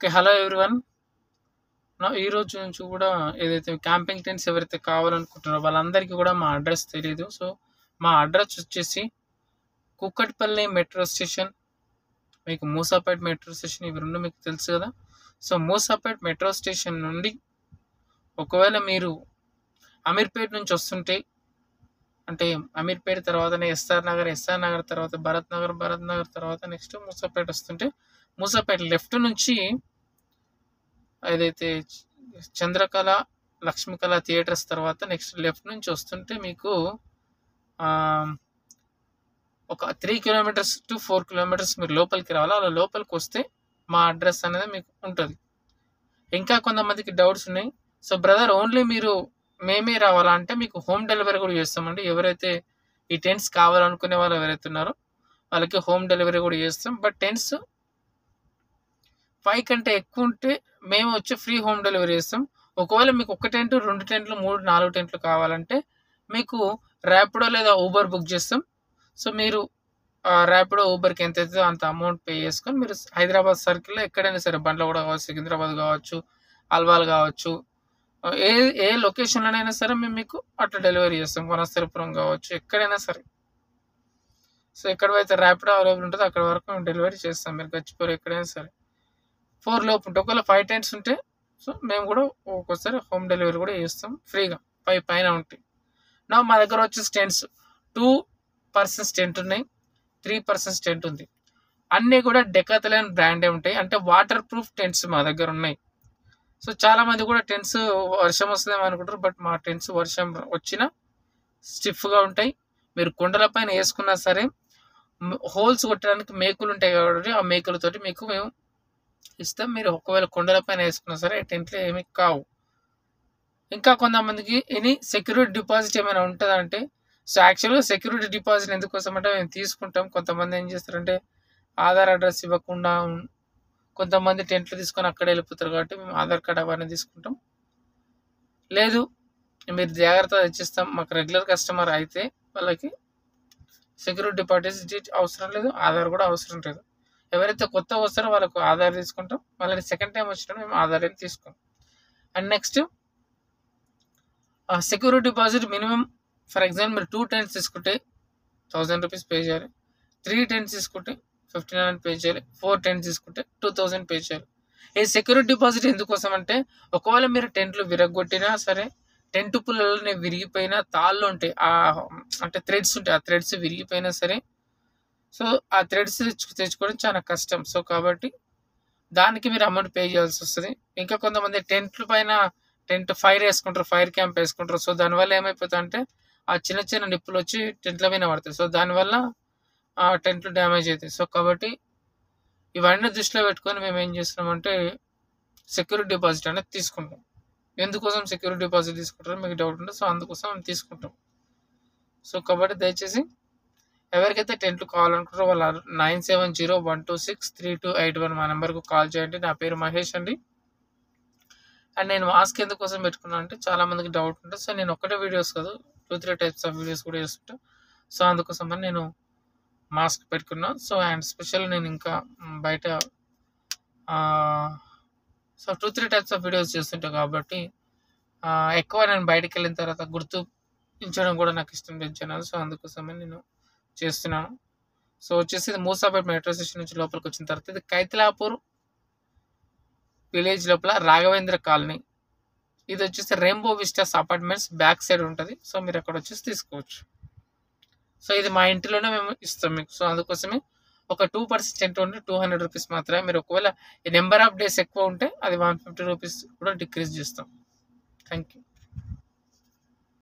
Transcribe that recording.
Okay. Hello everyone. ఈ రోజు నుంచి కూడా ఏదైతే క్యాంపింగ్ టెంట్స్ ఎవరైతే కావాలనుకుంటున్నారో వాళ్ళందరికీ కూడా మా అడ్రస్ తెలీదు. సో, మా అడ్రస్ వచ్చేసి కూకట్పల్లి మెట్రో స్టేషన్, మీకు మూసాపేట మెట్రో స్టేషన్ ఇవి 2 మీకు తెలుసు కదా! సో, మూసాపేట మెట్రో స్టేషన్ నుండి ఒకవేళ మీరు అమీర్పేట నుంచి వస్తుంటే అంటే అమీర్పేట తర్వాతనే ఎస్ఆర్ నగర్ తర్వాత భరత్ నగర్ తర్వాత నెక్స్ట్ మూసాపేట వస్తుంటే మూసాపేట లెఫ్ట్ నుంచి ఏదైతే చంద్రకళ, లక్ష్మీకళ థియేటర్స్ తర్వాత నెక్స్ట్ లెఫ్ట్ నుంచి వస్తుంటే మీకు ఒక 3 కిలోమీటర్స్ టు 4 కిలోమీటర్స్ మీరు లోపలికి రావాలి. అలా లోపలికి వస్తే మా అడ్రస్ అనేది మీకు ఉంటుంది. ఇంకా కొంతమందికి డౌట్స్ ఉన్నాయి. సో బ్రదర్ ఓన్లీ మీరు మేమే రావాలా అంటే మీకు హోమ్ డెలివరీ కూడా చేస్తామండి. ఎవరైతే ఈ టెంట్స్ కావాలనుకునే వాళ్ళు ఎవరైతే ఉన్నారో వాళ్ళకి హోమ్ డెలివరీ కూడా చేస్తాం. బట్ టెంట్స్ 5 కంటే ఎక్కువ ఉంటే మేము వచ్చి ఫ్రీ హోమ్ డెలివరీ చేస్తాం. ఒకవేళ మీకు 1 టెంట్, 2 టెంట్లు, 3, 4 టెంట్లు కావాలంటే మీకు ర్యాపిడో లేదా ఊబర్ బుక్ చేస్తాం. సో మీరు ర్యాపిడో, ఊబర్కి ఎంత అవుతుందో అంత అమౌంట్ పే చేసుకొని మీరు హైదరాబాద్ సర్కిల్లో ఎక్కడైనా సరే బండ్ల కూడా కావచ్చు, సికింద్రాబాద్ కావచ్చు, అల్వాల్ కావచ్చు, ఏ ఏ లొకేషన్లోనైనా సరే మేము మీకు అట్లా డెలివరీ చేస్తాం. వనస్థలిపురం కావచ్చు, ఎక్కడైనా సరే. సో ఎక్కడైతే ర్యాపిడో అవైలబుల్ ఉంటుందో అక్కడ వరకు మేము డెలివరీ చేస్తాం. మీరు గచ్చిపోరు ఎక్కడైనా సరే 4 లోపు ఉంటే, ఒకవేళ 5 టెంట్స్ ఉంటే సో మేము కూడా ఒక్కోసారి హోమ్ డెలివరీ కూడా చేస్తాం ఫ్రీగా. 5 పైన ఉంటాయి. మా దగ్గర వచ్చేసి టెంట్స్ 2 పర్సన్స్ టెంట్ ఉన్నాయి, 3 పర్సన్స్ టెంట్ ఉంది. అన్నీ కూడా డెకాథలాన్ బ్రాండే ఉంటాయి. అంటే వాటర్ ప్రూఫ్ టెంట్స్ మా దగ్గర ఉన్నాయి. సో చాలా మంది కూడా టెంట్స్ వర్షం వస్తుందేమో అనుకుంటారు. బట్ మా టెంట్స్ వర్షం వచ్చినా స్టిఫ్గా ఉంటాయి. మీరు కొండల పైన వేసుకున్నా సరే హోల్స్ కొట్టడానికి మేకులు ఉంటాయి కాబట్టి ఆ మేకులతోటి మీకు మేము ఇస్తాం. మీరు ఒకవేళ కొండల పైన వేసుకున్నా సరే టెంట్లు ఏమి కావు. ఇంకా కొంతమందికి ఎనీ సెక్యూరిటీ డిపాజిట్ ఏమైనా ఉంటుందంటే, సో యాక్చువల్గా సెక్యూరిటీ డిపాజిట్ ఎందుకోసం అంటే మేము తీసుకుంటాం. కొంతమంది ఏం చేస్తారంటే ఆధార్ అడ్రస్ ఇవ్వకుండా కొంతమంది టెంట్లు తీసుకొని అక్కడ వెళ్ళిపోతారు కాబట్టి మేము ఆధార్ కార్డ్ అవన్నీ తీసుకుంటాం. లేదు మీరు జాగ్రత్తగా తెచ్చిస్తాం, మాకు రెగ్యులర్ కస్టమర్ అయితే వాళ్ళకి సెక్యూరిటీ డిపాజిట్ అవసరం లేదు, ఆధార్ కూడా అవసరం లేదు. ఎవరైతే కొత్తగా వస్తారో వాళ్ళకు ఆధార్ తీసుకుంటాం. మళ్ళీ సెకండ్ టైం వచ్చినప్పుడు మేము ఆధార్ ఏం తీసుకోం. And next security deposit minimum for example మీరు 2 టెంట్స్ తీసుకుంటే 1000 రూపీస్ పే చేయాలి, 3 టెంట్స్ తీసుకుంటే 1500 పే చేయాలి, 4 టెంట్స్ తీసుకుంటే 2000 పే చేయాలి. ఈ సెక్యూరిటీ డిపాజిట్ ఎందుకోసం అంటే ఒకవేళ మీరు టెంట్లు విరగొట్టినా సరే, టెంట్ పుల్లలని విరిగిపోయినా, తాళ్ళు ఉంటాయి అంటే థ్రెడ్స్ ఉంటాయి, ఆ థ్రెడ్స్ విరిగిపోయినా సరే సో ఆ థ్రెడ్స్ తెచ్చుకోవడం చాలా కష్టం. సో కాబట్టి దానికి మీరు అమౌంట్ పే చేయాల్సి వస్తుంది. ఇంకా కొంతమంది టెంట్ల పైన ఫైర్ వేసుకుంటారు, ఫైర్ క్యాంప్ వేసుకుంటారు. సో దానివల్ల ఏమైపోతుంది అంటే ఆ చిన్న చిన్న నిప్పులు వచ్చి టెంట్ల మీద పడతాయి. సో దానివల్ల ఆ టెంట్లు డ్యామేజ్ అవుతాయి. సో కాబట్టి ఇవన్నీ దృష్టిలో పెట్టుకొని మేము ఏం చేస్తున్నామంటే సెక్యూరిటీ డిపాజిట్ అనేది తీసుకుంటాం. ఎందుకోసం సెక్యూరిటీ డిపాజిట్ తీసుకుంటారో మీకు డౌట్ ఉంటుంది. సో అందుకోసం మేము తీసుకుంటాం. సో కాబట్టి దయచేసి ఎవరికైతే టెంట్లు కావాలనుకుంటారో వాళ్ళు 9701263281 మా నెంబర్కు కాల్ చేయండి. నా పేరు మహేష్ అండి. అండ్ నేను మాస్క్ ఎందుకోసం పెట్టుకున్నాను అంటే చాలా మందికి డౌట్ ఉంటుంది. సో నేను ఒక్కటే వీడియోస్ కాదు 2-3 టైప్స్ ఆఫ్ వీడియోస్ కూడా చేస్తుంటా. సో అందుకోసం అని నేను మాస్క్ పెట్టుకున్నాను. సో అండ్ స్పెషల్ నేను ఇంకా బయట సో 2-3 టైప్స్ ఆఫ్ వీడియోస్ చేస్తుంటా కాబట్టి ఎక్కువ నేను బయటకు వెళ్ళిన తర్వాత గుర్తుంచడం కూడా నాకు ఇష్టం లేదు జనాలు. సో అందుకోసమని నేను చేస్తున్నాను. సో వచ్చేసి ఇది మూసాపేట మెట్రో స్టేషన్ నుంచి లోపలికి వచ్చిన తర్వాత ఇది కైతలాపూర్ విలేజ్ లోపల రాఘవేంద్ర కాలనీ. ఇది వచ్చేసి rainbow Vistas apartments back side ఉంటుంది. సో మీరు అక్కడ వచ్చేసి తీసుకోవచ్చు. సో ఇది మా ఇంటిలోనే మేము ఇస్తాం మీకు. సో అందుకోసమే ఒక 2% టెంట్ ఉంటే 200 రూపీస్ మాత్రమే. మీరు ఒకవేళ ఈ నెంబర్ ఆఫ్ డేస్ ఎక్కువ ఉంటే అది 150 రూపీస్ కూడా డిక్రీజ్ చేస్తాం. Thank you.